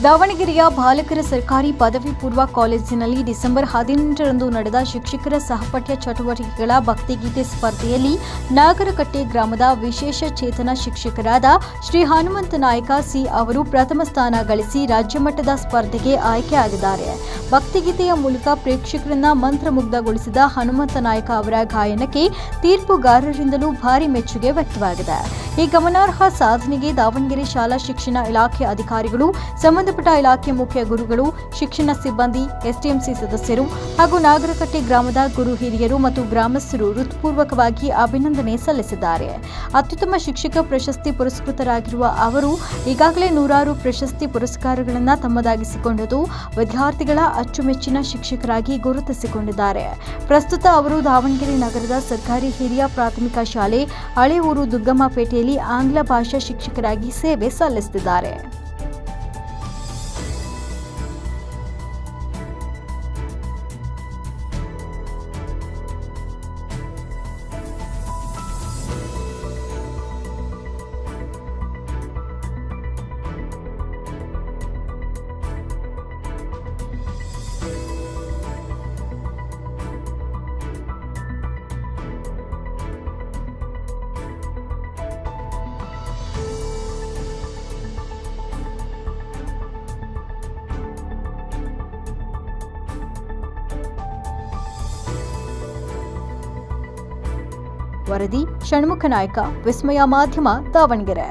ದಾವಣಗೆರೆಯ ಬಾಲಕರ ಸರ್ಕಾರಿ ಪದವಿ ಪೂರ್ವ ಕಾಲೇಜಿನಲ್ಲಿ ಡಿಸೆಂಬರ್ 18ರಂದು ನಡೆದ ಶಿಕ್ಷಕರ ಸಹಪಠ್ಯ ಚಟುವಟಿಕೆಗಳ ಭಕ್ತಿಗೀತೆ ಸ್ಪರ್ಧೆಯಲ್ಲಿ ನಾಗರಕಟ್ಟೆ ಗ್ರಾಮದ ವಿಶೇಷ ಚೇತನ ಶಿಕ್ಷಕರಾದ ಶ್ರೀ ಹನುಮಂತ ನಾಯಕ ಸಿ ಅವರು ಪ್ರಥಮ ಸ್ಥಾನ ಗಳಿಸಿ ರಾಜ್ಯಮಟ್ಟದ ಸ್ಪರ್ಧೆಗೆ ಆಯ್ಕೆಯಾಗಿದ್ದಾರೆ. ಭಕ್ತಿಗೀತೆಯ ಮೂಲಕ ಪ್ರೇಕ್ಷಕರನ್ನ ಮಂತ್ರಮುಗ್ಧಗೊಳಿಸಿದ ಹನುಮಂತ ನಾಯಕ ಅವರ ಗಾಯನಕ್ಕೆ ತೀರ್ಪುಗಾರರಿಂದಲೂ ಭಾರಿ ಮೆಚ್ಚುಗೆ ವ್ಯಕ್ತವಾಗಿದೆ. ಈ ಗಮನಾರ್ಹ ಸಾಧನೆಗೆ ದಾವಣಗೆರೆ ಶಾಲಾ ಶಿಕ್ಷಣ ಇಲಾಖೆ ಅಧಿಕಾರಿಗಳು, ಸಂಬಂಧಪಟ್ಟ ಇಲಾಖೆ ಮುಖ್ಯ ಗುರುಗಳು, ಶಿಕ್ಷಣ ಸಿಬ್ಬಂದಿ, ಎಸ್ಡಿಎಂಸಿ ಸದಸ್ಯರು ಹಾಗೂ ನಾಗರಕಟ್ಟೆ ಗ್ರಾಮದ ಗುರು ಹಿರಿಯರು ಮತ್ತು ಗ್ರಾಮಸ್ಥರು ಹೃತ್ಪೂರ್ವಕವಾಗಿ ಅಭಿನಂದನೆ ಸಲ್ಲಿಸಿದ್ದಾರೆ. ಅತ್ಯುತ್ತಮ ಶಿಕ್ಷಕ ಪ್ರಶಸ್ತಿ ಪುರಸ್ಕೃತರಾಗಿರುವ ಅವರು ಈಗಾಗಲೇ ನೂರಾರು ಪ್ರಶಸ್ತಿ ಪುರಸ್ಕಾರಗಳನ್ನು ತಮ್ಮದಾಗಿಸಿಕೊಂಡಿದ್ದು ವಿದ್ಯಾರ್ಥಿಗಳ ಅಚ್ಚುಮೆಚ್ಚಿನ ಶಿಕ್ಷಕರಾಗಿ ಗುರುತಿಸಿಕೊಂಡಿದ್ದಾರೆ. ಪ್ರಸ್ತುತ ಅವರು ದಾವಣಗೆರೆ ನಗರದ ಸರ್ಕಾರಿ ಹಿರಿಯ ಪ್ರಾಥಮಿಕ ಶಾಲೆ ಹಳೆ ಊರು ದುಗ್ಗಮ್ಮಪೇಟೆಯಲ್ಲಿ ಆಂಗ್ಲ ಭಾಷಾ ಶಿಕ್ಷಕರಾಗಿ ಸೇವೆ ಸಲ್ಲಿಸುತ್ತಿದ್ದಾರೆ. ವರದಿ ಷಣ್ಮುಖ ನಾಯ್ಕ, ವಿಸ್ಮಯ ಮಾಧ್ಯಮ, ದಾವಣಗೆರೆ.